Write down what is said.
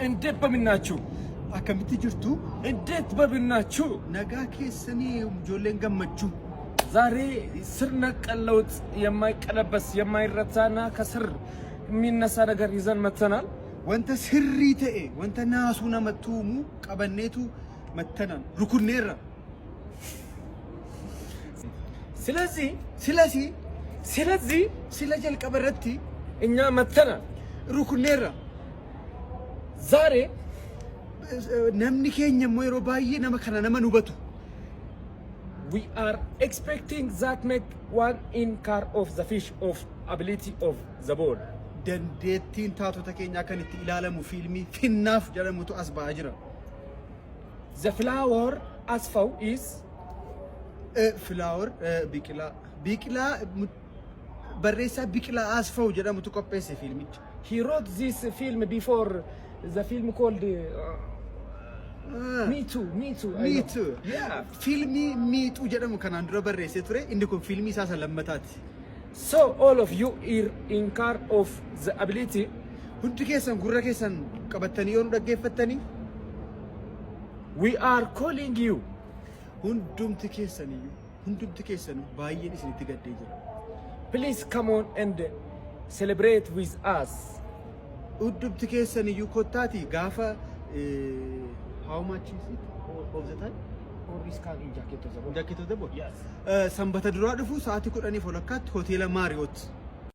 እንዴት በሚናችሁ አከምት ጅርቱ እንዴት በሚናችሁ ነጋ ከሰኒ ጆሌን ገመቹ ዛሬ ስር ነቀል ለውጥ የማይቀለበስ የማይረታና ከስር የሚነሳ ነገር ይዘን መተናል። ወንተ ስሪ ተኤ ወንተ ናሱና መቱሙ ቀበኔቱ መተናል ሩኩኔራ ስለዚህ ስለጀል ቀበረቲ እኛ መተናል ሩኩኔራ ዛሬ namni keenya moyro baay'ee nama kana nama nubatu we are expecting that make one in car of the fish of ability of the ball dandeettiin taatota keenya kan itti ilaalamu fiilmii finnaaf jedhamutu as ba'aa jira. The flower asfaw is flower biqilaa barreessaa biqilaa asfaw jedhamutu qopheesse fiilmicha. He wrote this film before the film called Me Too. Yeah. Filmi Me Too jedhamu kanaan dura barreesse ture. Inni kun filmi isaa salammataati. So all of you are in car of the ability. Hundi keessan gurra keessan qabattanii yoo nu dhaggeeffattanii. We are calling you. Hundumti keessan baay'een isinitti gaddee jira. Please come on and celebrate with us. Hundumti keessan iyyuu kottaati gaafa how much is it of the time? Or is coming jacket of the ball? Jacket of the ball? Yes. Sanbata duraa dhufu sa'aatii 10 folakkaatti hoteela Maariyoot